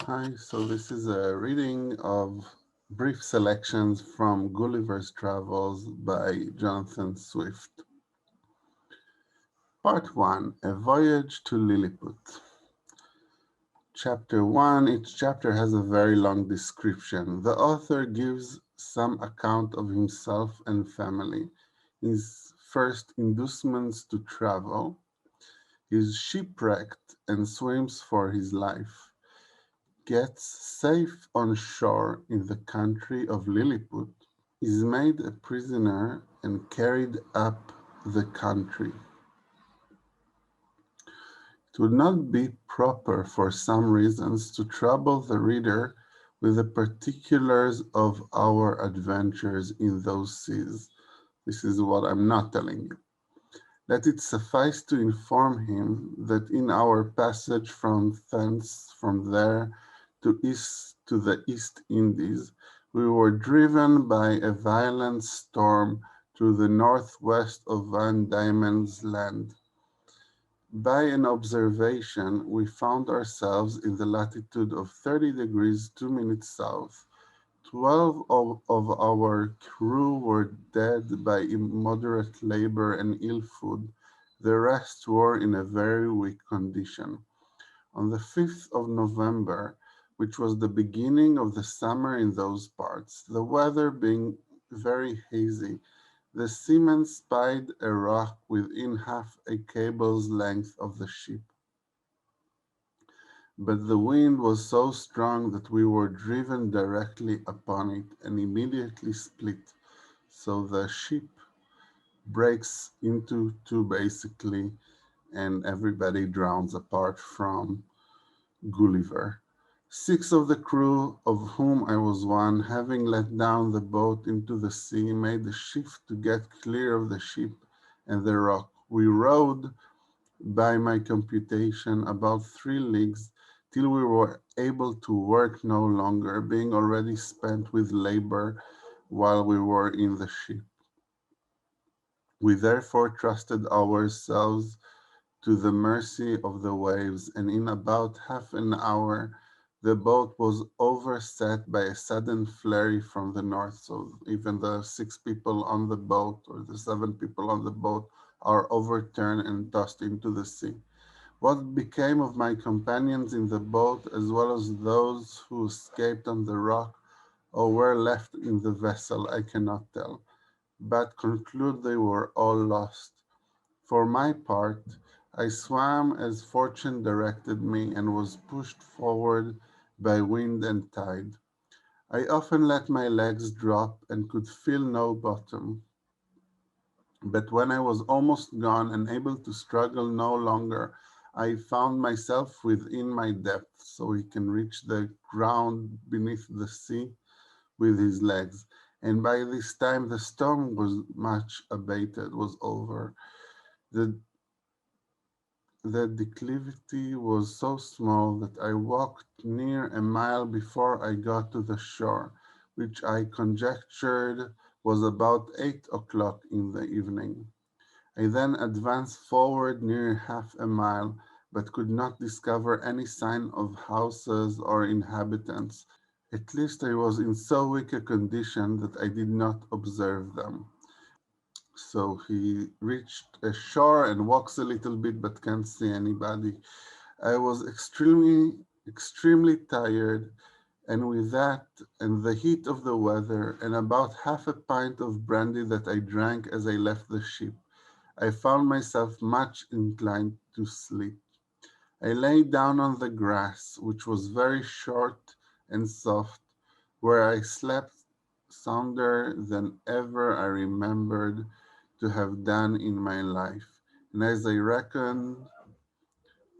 Hi, so this is a reading of brief selections from Gulliver's Travels by Jonathan Swift. Part 1, A Voyage to Lilliput. Chapter 1, each chapter has a very long description. The author gives some account of himself and family, his first inducements to travel, his shipwrecked and swims for his life, gets safe on shore in the country of Lilliput, is made a prisoner and carried up the country. It would not be proper for some reasons to trouble the reader with the particulars of our adventures in those seas. This is what I'm not telling you. Let it suffice to inform him that in our passage from there to the East Indies, we were driven by a violent storm to the northwest of Van Diemen's Land. By an observation, we found ourselves in the latitude of 30 degrees 2 minutes south. 12 of our crew were dead by immoderate labor and ill food. The rest were in a very weak condition. On the 5th of November, which was the beginning of the summer in those parts, the weather being very hazy, the seamen spied a rock within half a cable's length of the ship. But the wind was so strong that we were driven directly upon it and immediately split. So the ship breaks into two basically, and everybody drowns apart from Gulliver. 6 of the crew, of whom I was one, having let down the boat into the sea, made a shift to get clear of the ship and the rock. We rowed, by my computation, about 3 leagues till we were able to work no longer, being already spent with labor while we were in the ship. We therefore trusted ourselves to the mercy of the waves, and in about half an hour the boat was overset by a sudden flurry from the north. So even the 6 people on the boat or the 7 people on the boat are overturned and tossed into the sea. What became of my companions in the boat, as well as those who escaped on the rock or were left in the vessel, I cannot tell, but conclude they were all lost. For my part, I swam as fortune directed me and was pushed forward by wind and tide. I often let my legs drop and could feel no bottom. But when I was almost gone and able to struggle no longer, I found myself within my depth, so he can reach the ground beneath the sea with his legs. And by this time the storm was much abated, was over. The The declivity was so small that I walked near a mile before I got to the shore, which I conjectured was about 8 o'clock in the evening. I then advanced forward near half a mile, but could not discover any sign of houses or inhabitants. At least I was in so weak a condition that I did not observe them. So he reached a shore and walks a little bit but can't see anybody. I was extremely tired, and with that and the heat of the weather and about half a pint of brandy that I drank as I left the ship, I found myself much inclined to sleep. I lay down on the grass, which was very short and soft, where I slept sounder than ever I remembered to have done in my life. And as I reckoned,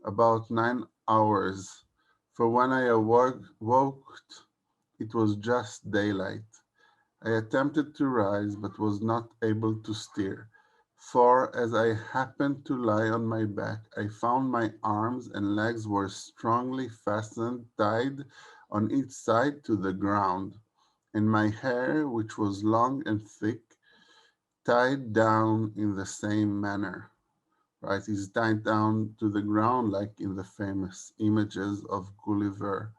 about 9 hours, for when I woke, it was just daylight. I attempted to rise, but was not able to steer, for as I happened to lie on my back, I found my arms and legs were strongly fastened, tied on each side to the ground, and my hair, which was long and thick, tied down in the same manner. Right, he's tied down to the ground like in the famous images of Gulliver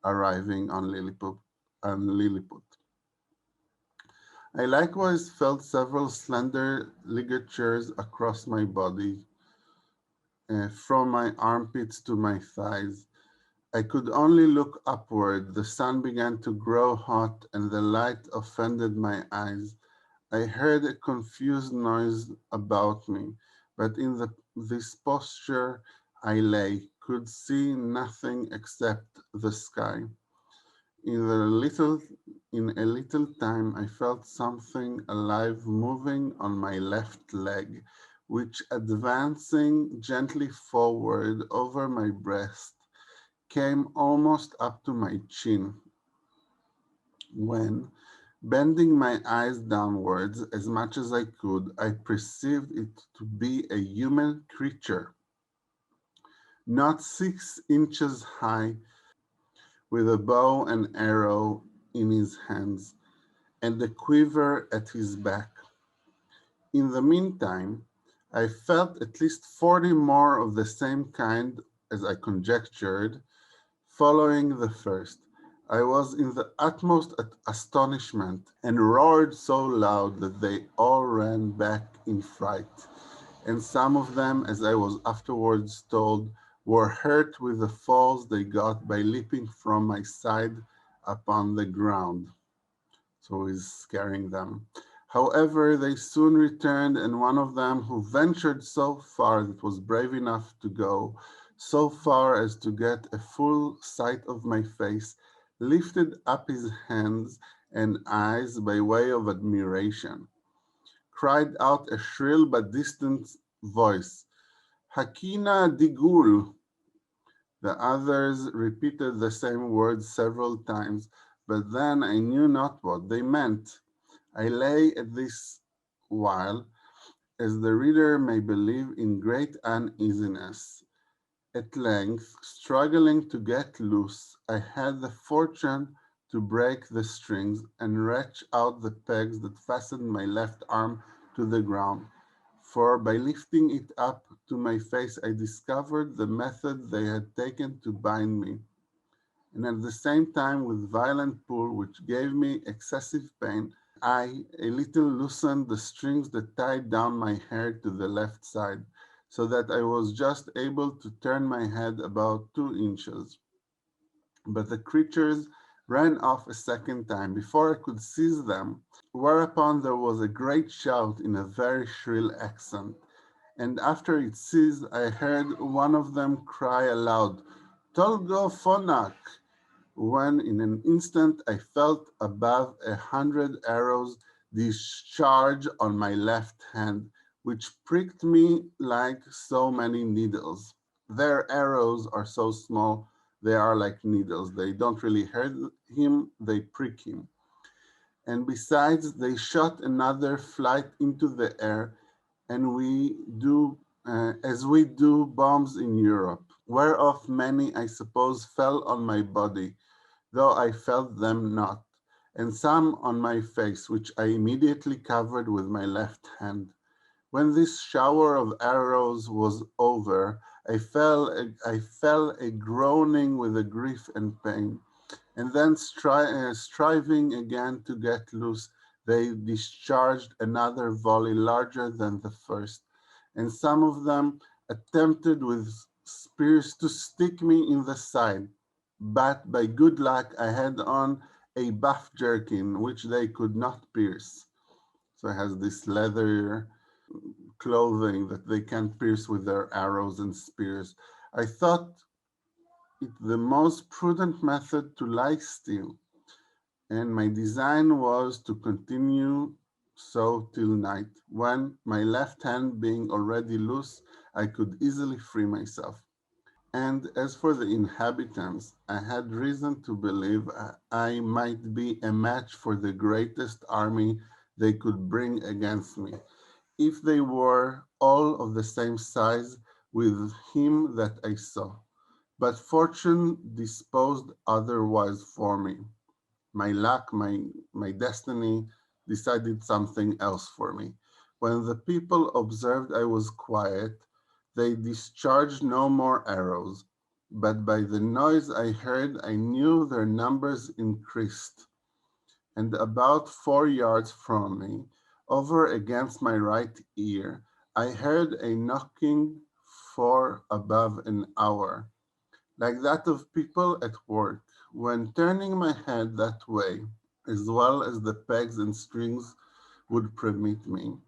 arriving on Lilliput. I likewise felt several slender ligatures across my body, from my armpits to my thighs. I could only look upward. The sun began to grow hot, and the light offended my eyes. I heard a confused noise about me, but in this posture I lay, could see nothing except the sky. In a little, in a little time, I felt something alive moving on my left leg, which, advancing gently forward over my breast, came almost up to my chin. When, bending my eyes downwards as much as I could, I perceived it to be a human creature, not 6 inches high, with a bow and arrow in his hands, and a quiver at his back. In the meantime, I felt at least 40 more of the same kind, as I conjectured, following the first. I was in the utmost astonishment, and roared so loud that they all ran back in fright, and some of them, as I was afterwards told, were hurt with the falls they got by leaping from my side upon the ground. So he's scaring them. However, they soon returned, and one of them, who ventured so far, that was brave enough to go so far as to get a full sight of my face, lifted up his hands and eyes by way of admiration, cried out a shrill but distant voice, Hakina digul. The others repeated the same words several times, but then I knew not what they meant. I lay at this while, as the reader may believe, in great uneasiness. At length, struggling to get loose, I had the fortune to break the strings and wrench out the pegs that fastened my left arm to the ground. For by lifting it up to my face, I discovered the method they had taken to bind me, and at the same time, with violent pull, which gave me excessive pain, I a little loosened the strings that tied down my hair to the left side, so that I was just able to turn my head about 2 inches. But the creatures ran off a second time before I could seize them, whereupon there was a great shout in a very shrill accent, and after it ceased, I heard one of them cry aloud, Tolgo Fonak, when in an instant I felt above 100 arrows discharged on my left hand, which pricked me like so many needles. Their arrows are so small, they are like needles. They don't really hurt him, they prick him. And besides, they shot another flight into the air, and as we do bombs in Europe, whereof many, I suppose, fell on my body, though I felt them not, and some on my face, which I immediately covered with my left hand. When this shower of arrows was over, I fell a groaning with a grief and pain, and then striving again to get loose, they discharged another volley larger than the first, and some of them attempted with spears to stick me in the side, but by good luck I had on a buff jerkin which they could not pierce. So it has this leather clothing that they can't pierce with their arrows and spears. I thought it the most prudent method to lie still, and my design was to continue so till night, when, my left hand being already loose, I could easily free myself. And as for the inhabitants, I had reason to believe I might be a match for the greatest army they could bring against me, if they were all of the same size with him that I saw. But fortune disposed otherwise for me. My luck, my destiny decided something else for me. When the people observed I was quiet, they discharged no more arrows. but by the noise I heard, I knew their numbers increased. And about 4 yards from me, over against my right ear, I heard a knocking for above an hour, like that of people at work. When turning my head that way, as well as the pegs and strings would permit me,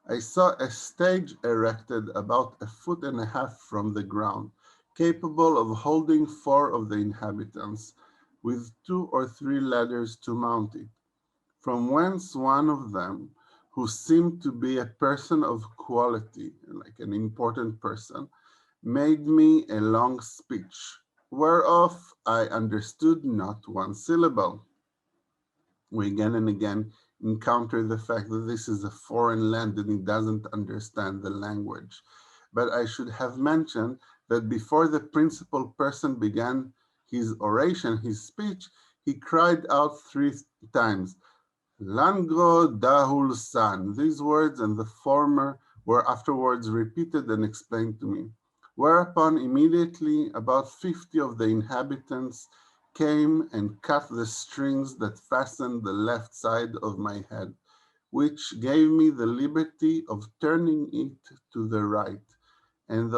I saw a stage erected about a foot and a half from the ground, capable of holding 4 of the inhabitants, with 2 or 3 ladders to mount it, from whence one of them, who seemed to be a person of quality, like an important person, made me a long speech, whereof I understood not one syllable. We again and again encounter the fact that this is a foreign land and he doesn't understand the language. But I should have mentioned that before the principal person began his oration, his speech, he cried out 3 times, Langro Dahul San. These words and the former were afterwards repeated and explained to me. Whereupon immediately about 50 of the inhabitants came and cut the strings that fastened the left side of my head, which gave me the liberty of turning it to the right, and,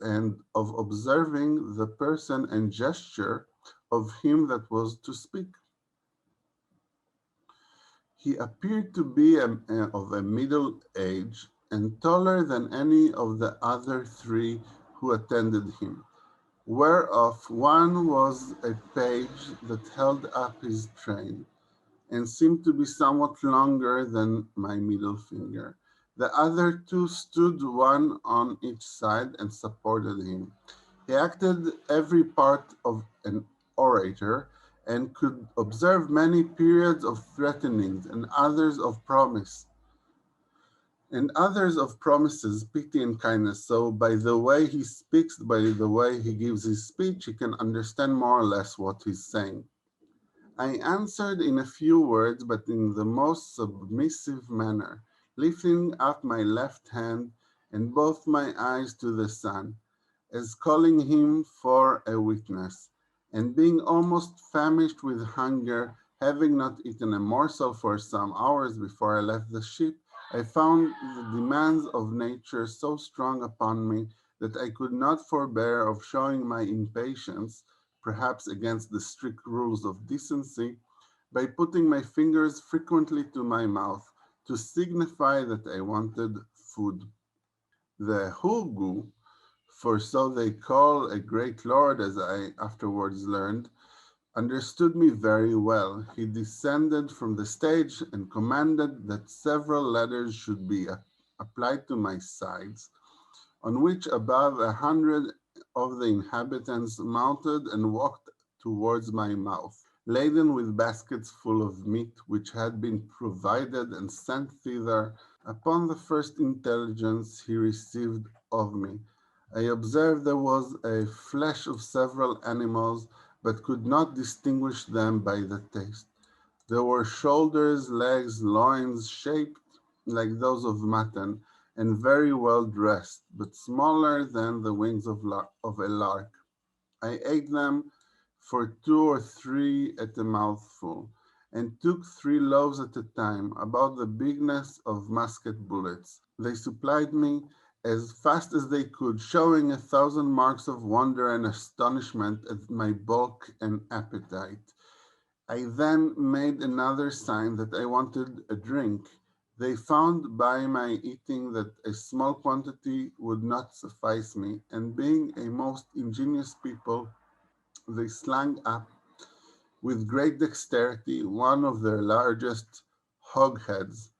and of observing the person and gesture of him that was to speak. He appeared to be of a middle age and taller than any of the other 3 who attended him, whereof one was a page that held up his train and seemed to be somewhat longer than my middle finger. The other 2 stood one on each side and supported him. He acted every part of an orator and could observe many periods of threatenings and others of promises, pity and kindness. So by the way he speaks, by the way he gives his speech, you can understand more or less what he's saying. I answered in a few words, but in the most submissive manner, lifting up my left hand and both my eyes to the sun, as calling him for a witness. And being almost famished with hunger, having not eaten a morsel for some hours before I left the ship, I found the demands of nature so strong upon me that I could not forbear of showing my impatience, perhaps against the strict rules of decency, by putting my fingers frequently to my mouth to signify that I wanted food. The Hulgu, for so they call a great lord, as I afterwards learned, understood me very well. He descended from the stage and commanded that several ladders should be applied to my sides, on which above 100 of the inhabitants mounted and walked towards my mouth, laden with baskets full of meat, which had been provided and sent thither upon the first intelligence he received of me. I observed there was a flesh of several animals, but could not distinguish them by the taste. There were shoulders, legs, loins, shaped like those of mutton, and very well dressed, but smaller than the wings of a lark. I ate them for 2 or 3 at a mouthful, and took 3 loaves at a time, about the bigness of musket bullets. They supplied me as fast as they could, showing 1,000 marks of wonder and astonishment at my bulk and appetite. I then made another sign that I wanted a drink. They found by my eating that a small quantity would not suffice me, and being a most ingenious people, they slung up with great dexterity one of their largest hogsheads,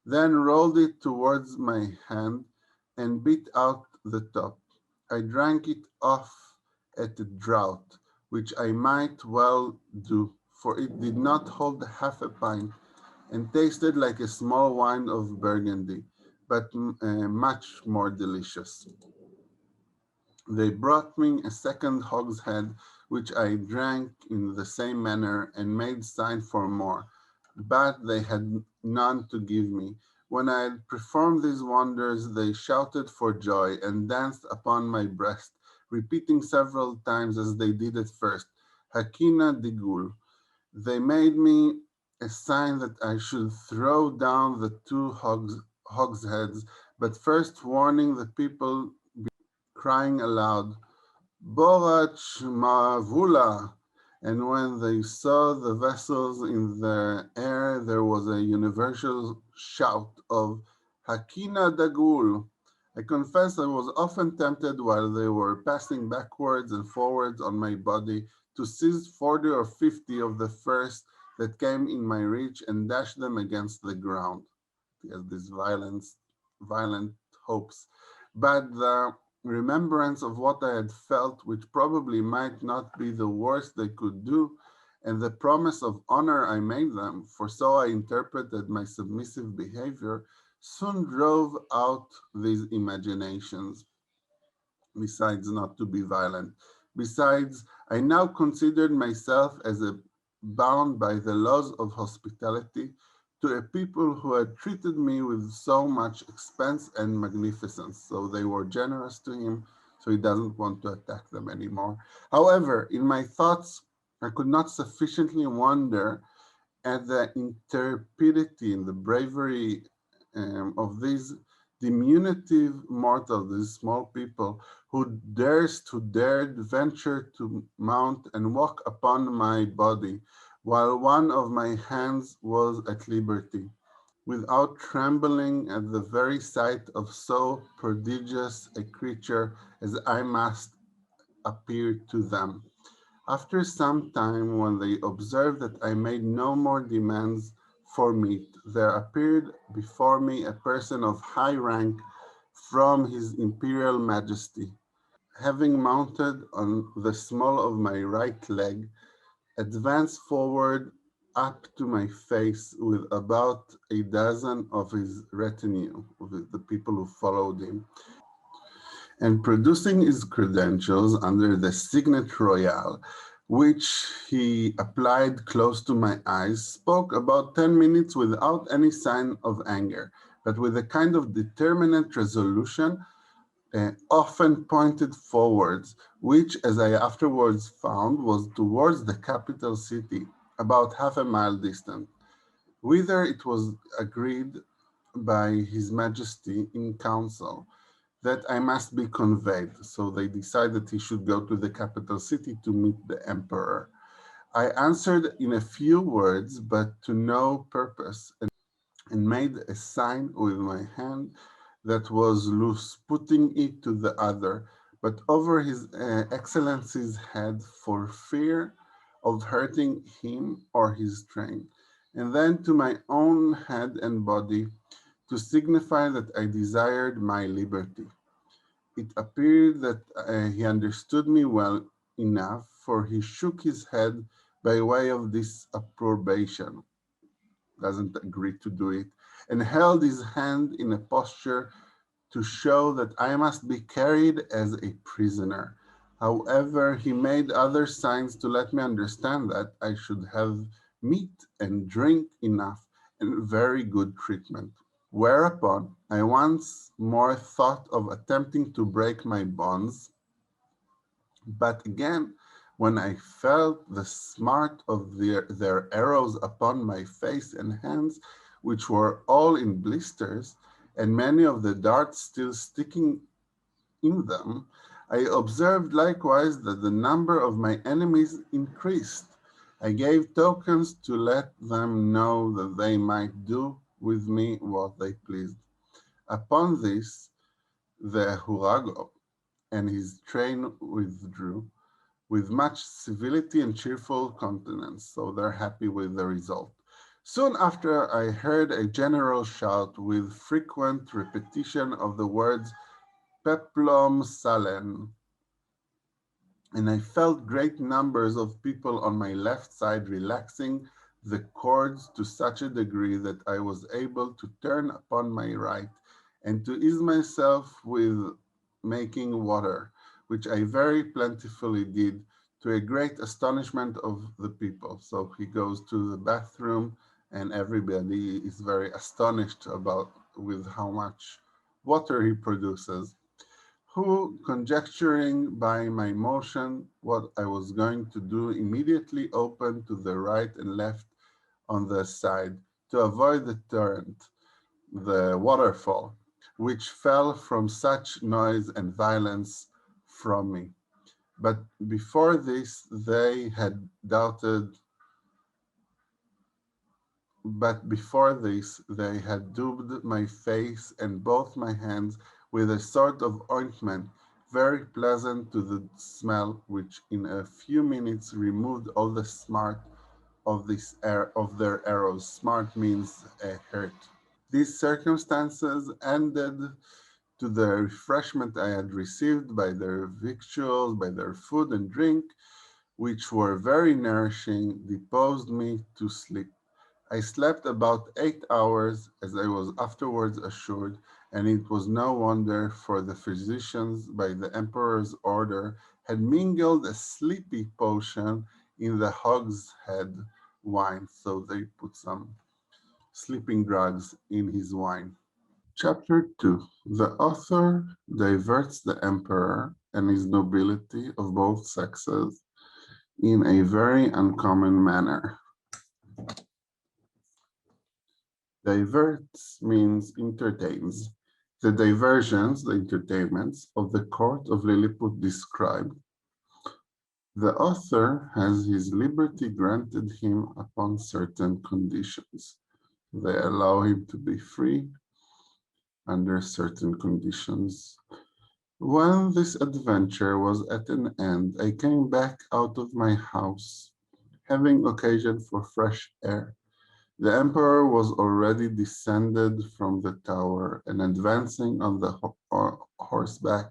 then rolled it towards my hand and bit out the top. I drank it off at a draught, which I might well do, for it did not hold half a pint, and tasted like a small wine of Burgundy, but much more delicious. They brought me a second hogshead, which I drank in the same manner and made sign for more, but they had none to give me. When I had performed these wonders, they shouted for joy and danced upon my breast repeating several times as they did at first, Hakina Digul. They made me a sign that I should throw down the two hogsheads, but first warning the people, crying aloud, Borach Mavula. And when they saw the vessels in the air, there was a universal shout of Hakina Dagul. I confess I was often tempted while they were passing backwards and forwards on my body to seize 40 or 50 of the first that came in my reach and dash them against the ground. He has these violent hopes. But the remembrance of what I had felt, which probably might not be the worst they could do, and the promise of honor I made them, for so I interpreted my submissive behavior, soon drove out these imaginations. Besides, not to be violent. Besides, I now considered myself as a bound by the laws of hospitality to a people who had treated me with so much expense and magnificence. So they were generous to him, so he doesn't want to attack them anymore. However, in my thoughts, I could not sufficiently wonder at the intrepidity and the bravery of these diminutive mortals, these small people who dared venture to mount and walk upon my body, while one of my hands was at liberty, without trembling at the very sight of so prodigious a creature as I must appear to them. After some time, when they observed that I made no more demands for meat, there appeared before me a person of high rank from his imperial majesty. Having mounted on the small of my right leg, advanced forward up to my face with about a dozen of his retinue, of the people who followed him, and producing his credentials under the signet royal, which he applied close to my eyes, spoke about 10 minutes without any sign of anger, but with a kind of determinate resolution, often pointed forwards, which, as I afterwards found, was towards the capital city, about half a mile distant, whither it was agreed by His Majesty in council that I must be conveyed. So they decided he should go to the capital city to meet the emperor. I answered in a few words, but to no purpose, and made a sign with my hand that was loose, putting it to the other, but over his excellency's head for fear of hurting him or his train, and then to my own head and body to signify that I desired my liberty. It appeared that he understood me well enough, for he shook his head by way of disapprobation, doesn't agree to do it, and held his hand in a posture to show that I must be carried as a prisoner. However, he made other signs to let me understand that I should have meat and drink enough and very good treatment. Whereupon I once more thought of attempting to break my bonds, but again, when I felt the smart of their arrows upon my face and hands, which were all in blisters, and many of the darts still sticking in them, I observed likewise that the number of my enemies increased. I gave tokens to let them know that they might do with me what they pleased. Upon this, the Hurago and his train withdrew with much civility and cheerful countenance, so they're happy with the result. Soon after, I heard a general shout with frequent repetition of the words Peplum Salen, and I felt great numbers of people on my left side relaxing the cords to such a degree that I was able to turn upon my right and to ease myself with making water, which I very plentifully did to a great astonishment of the people. So he goes to the bathroom and everybody is very astonished about with how much water he produces. who, conjecturing by my motion what I was going to do, immediately opened to the right and left on the side to avoid the torrent, the waterfall, which fell from such noise and violence from me. But before this, they had doubted But before this, they had daubed my face and both my hands with a sort of ointment, very pleasant to the smell, which in a few minutes removed all the smart of their arrows. Smart means a hurt. These circumstances ended to the refreshment I had received by their victuals, by their food and drink, which were very nourishing, disposed me to sleep. I slept about 8 hours, as I was afterwards assured, and it was no wonder, for the physicians, by the emperor's order, had mingled a sleepy potion in the hogshead wine, so they put some sleeping drugs in his wine. Chapter 2. The author diverts the emperor and his nobility of both sexes in a very uncommon manner. Diverts means entertains. The diversions, the entertainments of the court of Lilliput described. The author has his liberty granted him upon certain conditions. They allow him to be free under certain conditions. When this adventure was at an end, I came back out of my house, having occasion for fresh air. The emperor was already descended from the tower and advancing on the horseback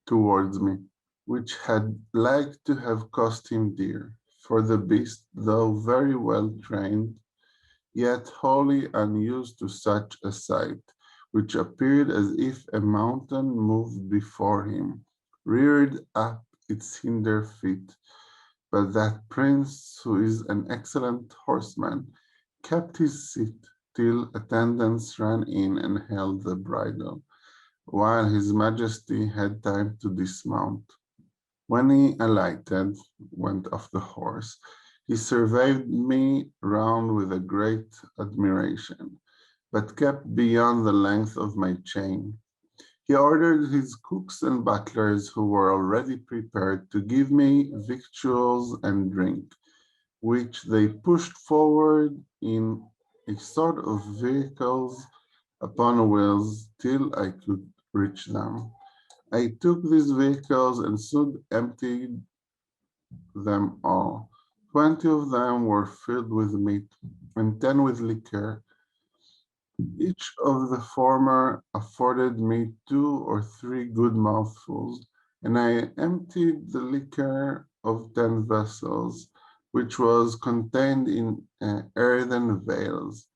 towards me, which had like to have cost him dear, for the beast, though very well trained, yet wholly unused to such a sight, which appeared as if a mountain moved before him, reared up its hinder feet, but that prince, who is an excellent horseman, kept his seat till attendants ran in and held the bridle, while his majesty had time to dismount. When he alighted, went off the horse, he surveyed me round with a great admiration, but kept beyond the length of my chain. He ordered his cooks and butlers, who were already prepared, to give me victuals and drink, which they pushed forward in a sort of vehicles upon wheels till I could reach them. I took these vehicles and soon emptied them all. 20 of them were filled with meat and 10 with liquor. Each of the former afforded me 2 or 3 good mouthfuls, and I emptied the liquor of 10 vessels, which was contained in earthen vales,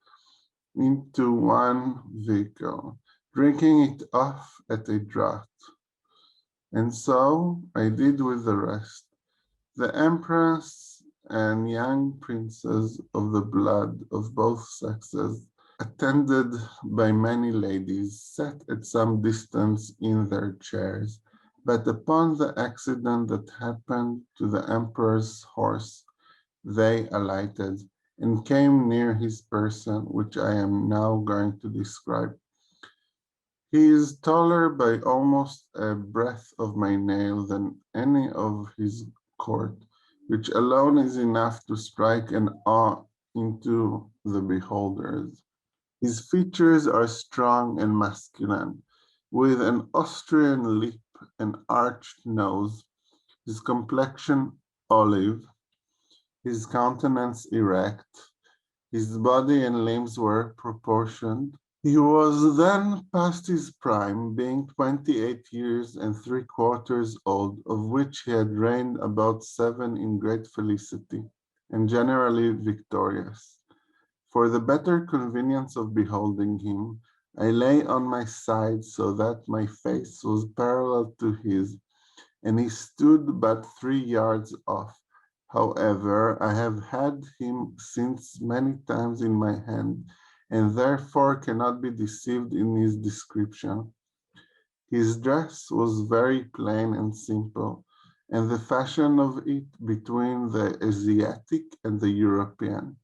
into one vehicle, drinking it off at a draught. And so I did with the rest. The empress and young princes of the blood of both sexes, attended by many ladies, sat at some distance in their chairs, but upon the accident that happened to the emperor's horse, they alighted and came near his person, which I am now going to describe. He is taller by almost a breadth of my nail than any of his court, which alone is enough to strike an awe into the beholders. His features are strong and masculine, with an Austrian lip and arched nose, his complexion olive, his countenance erect, his body and limbs were proportioned. He was then past his prime, being 28 years and 3/4 old, of which he had reigned about 7 in great felicity, and generally victorious. For the better convenience of beholding him, I lay on my side so that my face was parallel to his, and he stood but 3 yards off. However, I have had him since many times in my hand, and therefore cannot be deceived in his description. His dress was very plain and simple, and the fashion of it between the Asiatic and the European.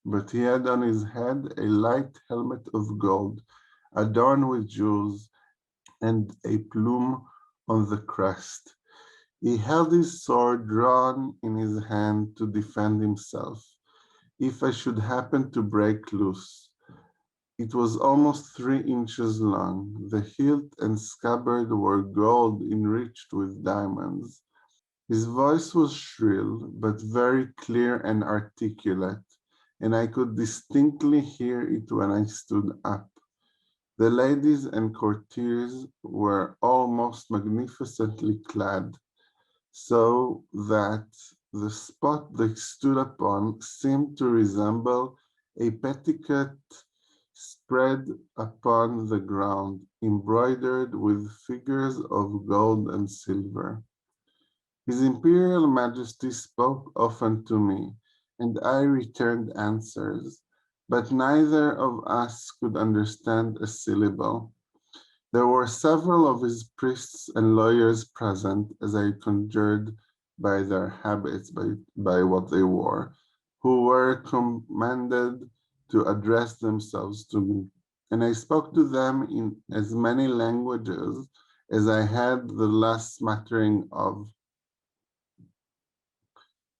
But he had on his head a light helmet of gold, adorned with jewels, and a plume on the crest. He held his sword drawn in his hand to defend himself, if I should happen to break loose. It was almost 3 inches long. The hilt and scabbard were gold enriched with diamonds. His voice was shrill, but very clear and articulate, and I could distinctly hear it when I stood up. The ladies and courtiers were all most magnificently clad, so that the spot they stood upon seemed to resemble a petticoat spread upon the ground, embroidered with figures of gold and silver. His Imperial Majesty spoke often to me, and I returned answers, but neither of us could understand a syllable. There were several of his priests and lawyers present, as I conjectured by their habits, by what they wore, who were commanded to address themselves to me. And I spoke to them in as many languages as I had the last smattering of,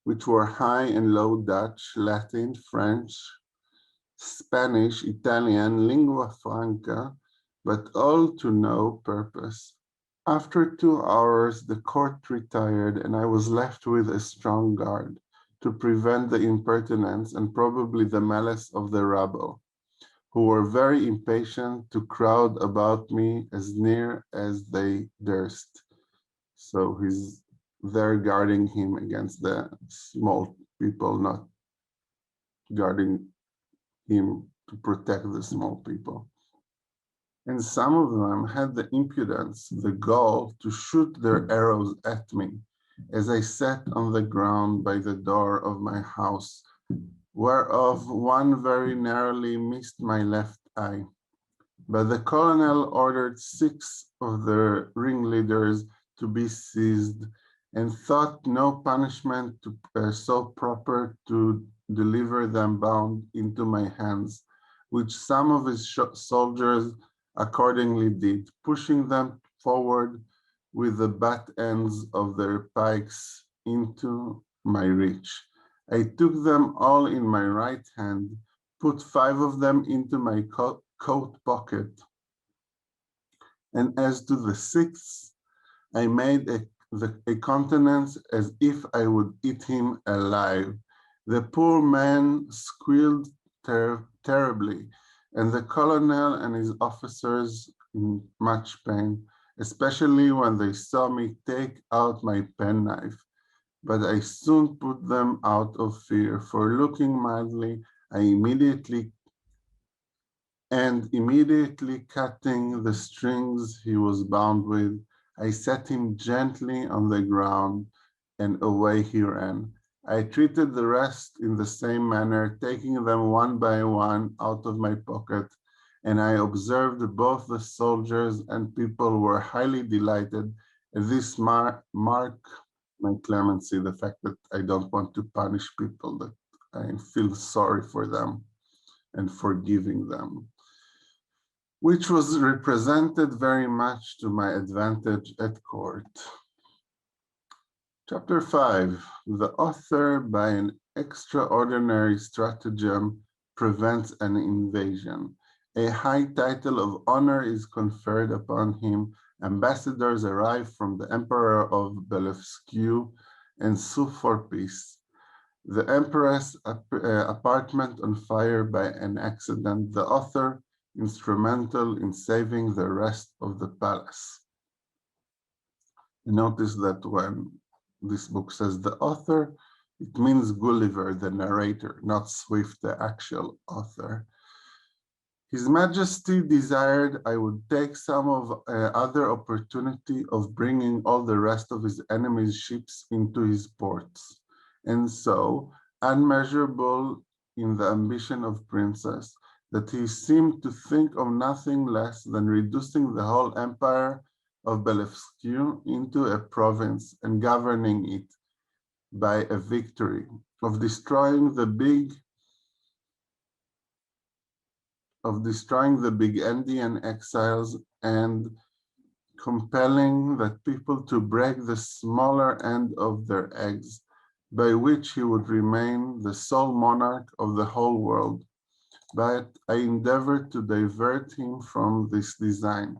which were High and Low Dutch, Latin, French, Spanish, Italian, lingua franca, but all to no purpose. After 2 hours, the court retired, and I was left with a strong guard to prevent the impertinence and probably the malice of the rabble, who were very impatient to crowd about me as near as they durst. So he's there guarding him against the small people, not guarding him to protect the small people. And some of them had the impudence, the gall, to shoot their arrows at me as I sat on the ground by the door of my house, whereof one very narrowly missed my left eye. But the colonel ordered 6 of the ringleaders to be seized, and thought no punishment so proper to deliver them bound into my hands, which some of his soldiers accordingly did, pushing them forward with the butt ends of their pikes into my reach. I took them all in my right hand, put 5 of them into my coat pocket, and as to the 6th, I made a countenance as if I would eat him alive. The poor man squealed terribly, and the colonel and his officers in much pain, especially when they saw me take out my penknife. But I soon put them out of fear, for looking mildly, immediately cutting the strings he was bound with, I set him gently on the ground, and away he ran. I treated the rest in the same manner, taking them one by one out of my pocket, and I observed both the soldiers and people were highly delighted at this mark my clemency, the fact that I don't want to punish people, that I feel sorry for them and forgiving them, which was represented very much to my advantage at court. Chapter 5. The author, by an extraordinary stratagem, prevents an invasion. A high title of honor is conferred upon him. Ambassadors arrive from the Emperor of Belevsky and sue for peace. The Empress' apartment on fire by an accident. The author instrumental in saving the rest of the palace. Notice that when this book says the author, it means Gulliver, the narrator, not Swift, the actual author. His Majesty desired I would take some of other opportunity of bringing all the rest of his enemies' ships into his ports. And so, unmeasurable in the ambition of Princess, that he seemed to think of nothing less than reducing the whole empire of Belevsky into a province and governing it by a victory, of destroying the big Indian exiles and compelling that people to break the smaller end of their eggs, by which he would remain the sole monarch of the whole world. But I endeavored to divert him from this design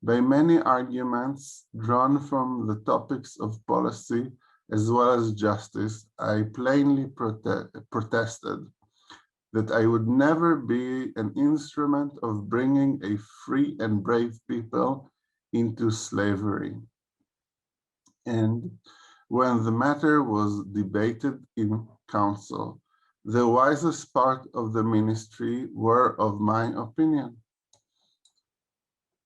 by many arguments drawn from the topics of policy as well as justice. I plainly protested that I would never be an instrument of bringing a free and brave people into slavery. And when the matter was debated in council, the wisest part of the ministry were of my opinion.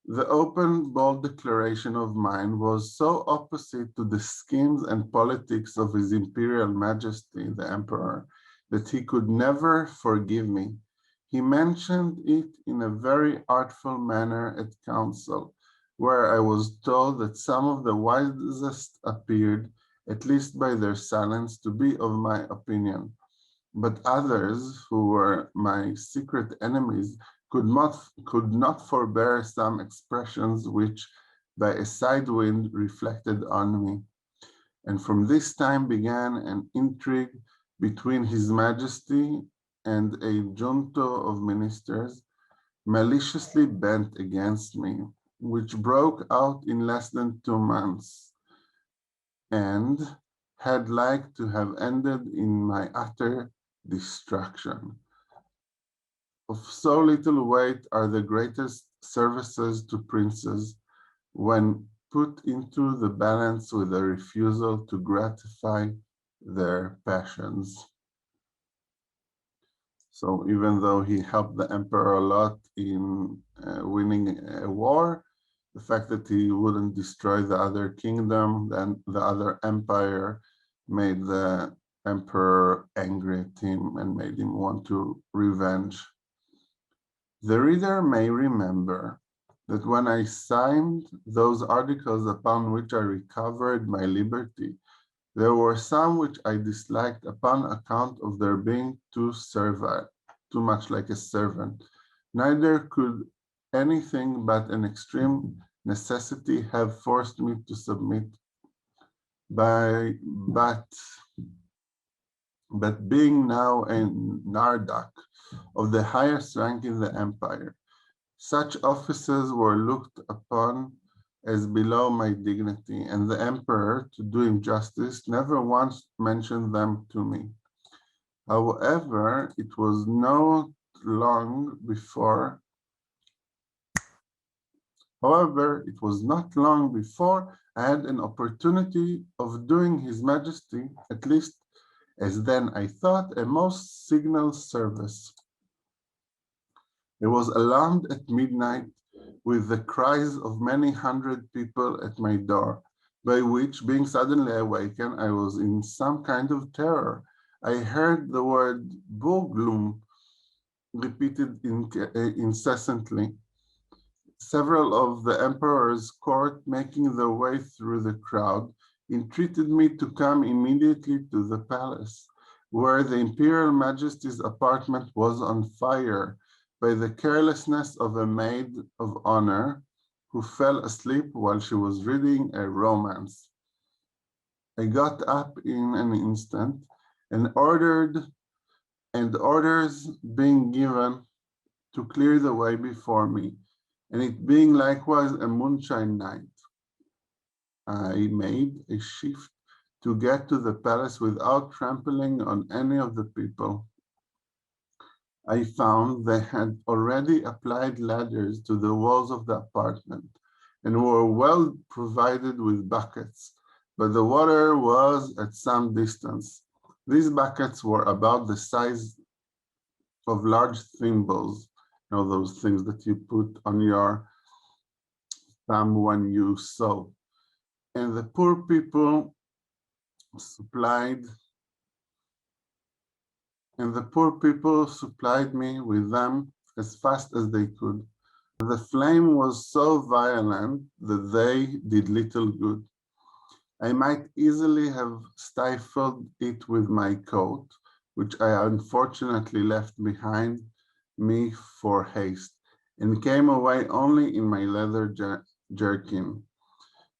The open, bold declaration of mine was so opposite to the schemes and politics of His Imperial Majesty, the Emperor, that he could never forgive me. He mentioned it in a very artful manner at council, where I was told that some of the wisest appeared, at least by their silence, to be of my opinion. But others, who were my secret enemies, could not forbear some expressions which, by a side wind, reflected on me. And from this time began an intrigue between His Majesty and a junto of ministers maliciously bent against me, which broke out in less than 2 months, and had like to have ended in my utter destruction. Of so little weight are the greatest services to princes when put into the balance with a refusal to gratify their passions. So even though he helped the emperor a lot in winning a war, the fact that he wouldn't destroy the other kingdom, then the other empire, made the emperor angry at him and made him want to revenge. The reader may remember that when I signed those articles upon which I recovered my liberty, there were some which I disliked upon account of their being too servile, too much like a servant. Neither could anything but an extreme necessity have forced me to submit. But being now a Nardak of the highest rank in the empire, such offices were looked upon as below my dignity, and the emperor, to do him justice, never once mentioned them to me. However, it was not long before I had an opportunity of doing His Majesty, at least as then I thought, a most signal service. I was alarmed at midnight with the cries of many hundred people at my door, by which, being suddenly awakened, I was in some kind of terror. I heard the word Burglum repeated incessantly. Several of the emperor's court, making their way through the crowd, entreated me to come immediately to the palace, where the Imperial Majesty's apartment was on fire by the carelessness of a maid of honor who fell asleep while she was reading a romance. I got up in an instant and orders being given to clear the way before me, and it being likewise a moonshine night, I made a shift to get to the palace without trampling on any of the people. I found they had already applied ladders to the walls of the apartment and were well provided with buckets, but the water was at some distance. These buckets were about the size of large thimbles, those things that you put on your thumb when you sew. And the poor people supplied me with them as fast as they could. The flame was so violent that they did little good. I might easily have stifled it with my coat, which I unfortunately left behind me for haste, and came away only in my leather jerkin.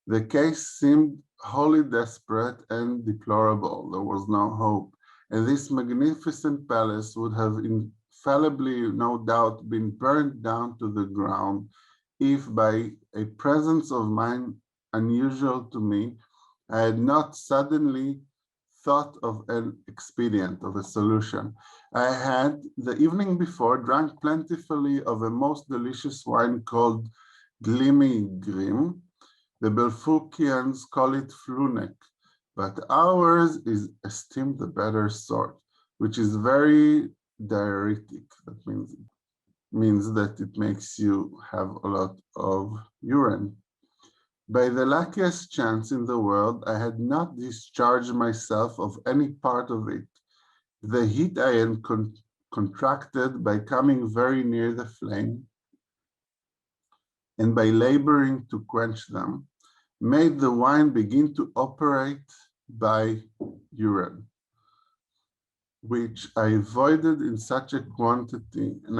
The case seemed wholly desperate and deplorable. There was no hope, and this magnificent palace would have infallibly, no doubt, been burned down to the ground if, by a presence of mind unusual to me, I had not suddenly thought of an expedient, of a solution. I had, the evening before, drunk plentifully of a most delicious wine called Glim. The Belfukians call it Flunek, but ours is esteemed the better sort, which is very diuretic. That means that it makes you have a lot of urine. By the luckiest chance in the world, I had not discharged myself of any part of it. The heat I had contracted by coming very near the flame and by laboring to quench them made the wine begin to operate by urine, which I avoided in such a quantity and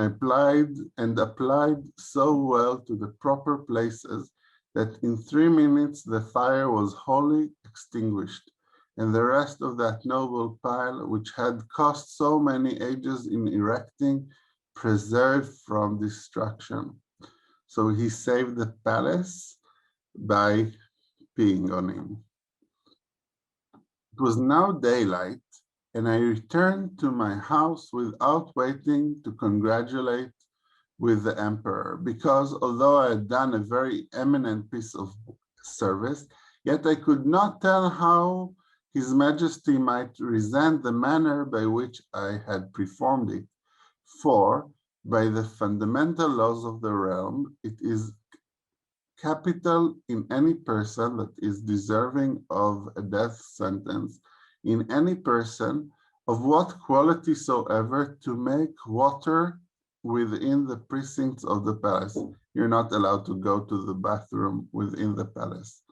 applied so well to the proper places that in 3 minutes the fire was wholly extinguished, and the rest of that noble pile, which had cost so many ages in erecting, preserved from destruction. So he saved the palace by peeing on him. It was now daylight, and I returned to my house without waiting to congratulate with the emperor, because although I had done a very eminent piece of service, yet I could not tell how his majesty might resent the manner by which I had performed it. For, by the fundamental laws of the realm, it is capital in any person that is deserving of a death sentence, in any person of what quality soever, to make water within the precincts of the palace. You're not allowed to go to the bathroom within the palace.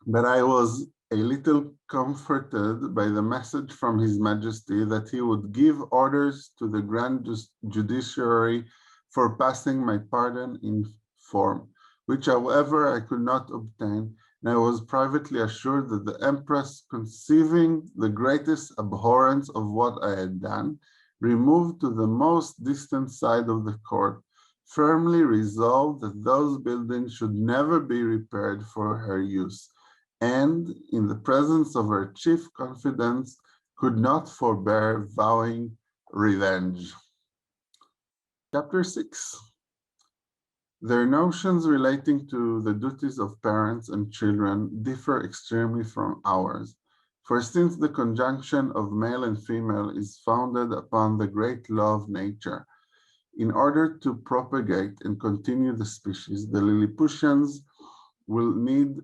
But I was a little comforted by the message from His Majesty that he would give orders to the Grand Judiciary for passing my pardon in form, which, however, I could not obtain, and I was privately assured that the Empress, conceiving the greatest abhorrence of what I had done, removed to the most distant side of the court, firmly resolved that those buildings should never be repaired for her use, and in the presence of her chief confidants, could not forbear vowing revenge. Chapter 6. Their notions relating to the duties of parents and children differ extremely from ours. For since the conjunction of male and female is founded upon the great law of nature, in order to propagate and continue the species, the Lilliputians will need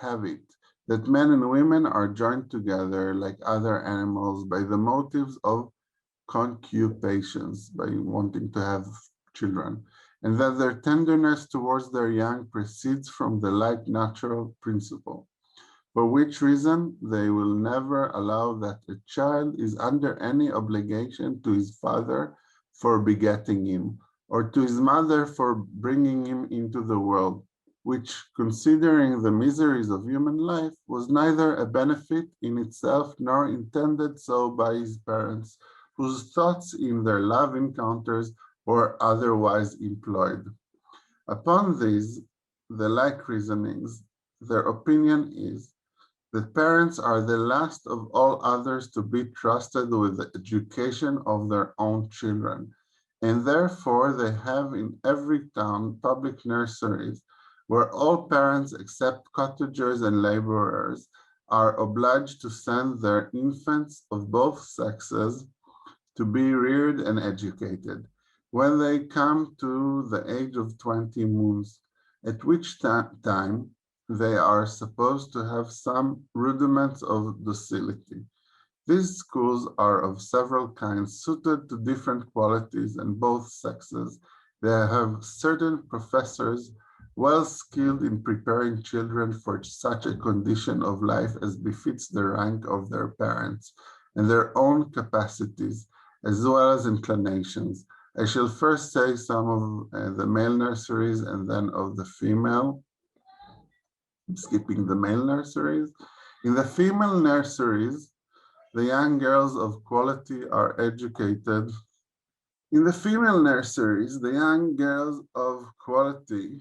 have it that men and women are joined together like other animals by the motives of concupiscence, by wanting to have children, and that their tenderness towards their young proceeds from the like natural principle, for which reason they will never allow that a child is under any obligation to his father for begetting him, or to his mother for bringing him into the world, which, considering the miseries of human life, was neither a benefit in itself nor intended so by his parents, whose thoughts in their love encounters were otherwise employed. Upon these, the like reasonings, their opinion is that parents are the last of all others to be trusted with the education of their own children, and therefore they have in every town public nurseries, where all parents except cottagers and laborers are obliged to send their infants of both sexes to be reared and educated when they come to the age of 20 moons, at which time they are supposed to have some rudiments of docility, These schools are of several kinds, suited to different qualities and both sexes. They have certain professors well skilled in preparing children for such a condition of life as befits the rank of their parents and their own capacities, as well as inclinations. I shall first say some of the male nurseries and then of the female, skipping the male nurseries. In the female nurseries, the young girls of quality are educated. In the female nurseries, the young girls of quality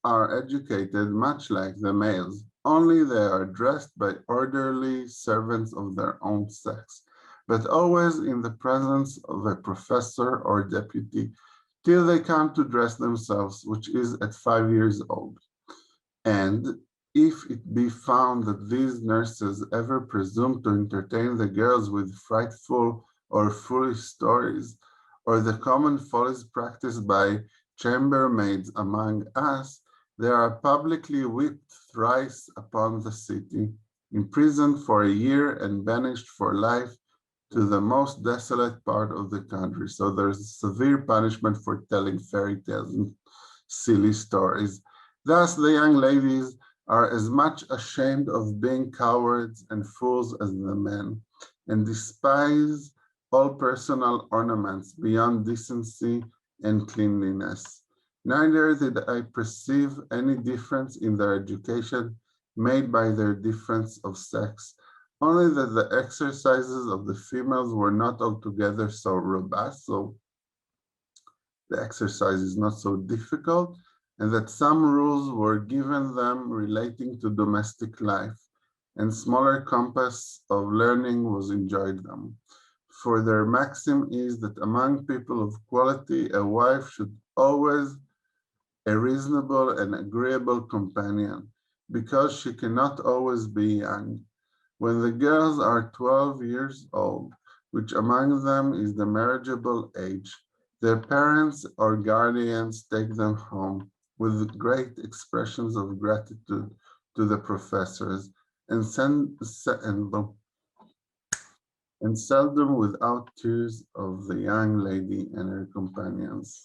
are educated much like the males, only they are dressed by orderly servants of their own sex, but always in the presence of a professor or deputy till they come to dress themselves, which is at 5 years old. And if it be found that these nurses ever presume to entertain the girls with frightful or foolish stories, or the common follies practiced by chambermaids among us, they are publicly whipped thrice upon the city, imprisoned for a year, and banished for life to the most desolate part of the country. So there's severe punishment for telling fairy tales and silly stories. Thus, the young ladies are as much ashamed of being cowards and fools as the men, and despise all personal ornaments beyond decency and cleanliness. Neither did I perceive any difference in their education made by their difference of sex, only that the exercises of the females were not altogether so robust, so the exercise is not so difficult, and that some rules were given them relating to domestic life, and smaller compass of learning was enjoyed them. For their maxim is that among people of quality, a wife should always a reasonable and agreeable companion, because she cannot always be young. When the girls are 12 years old, which among them is the marriageable age, their parents or guardians take them home with great expressions of gratitude to the professors and and seldom without tears of the young lady and her companions.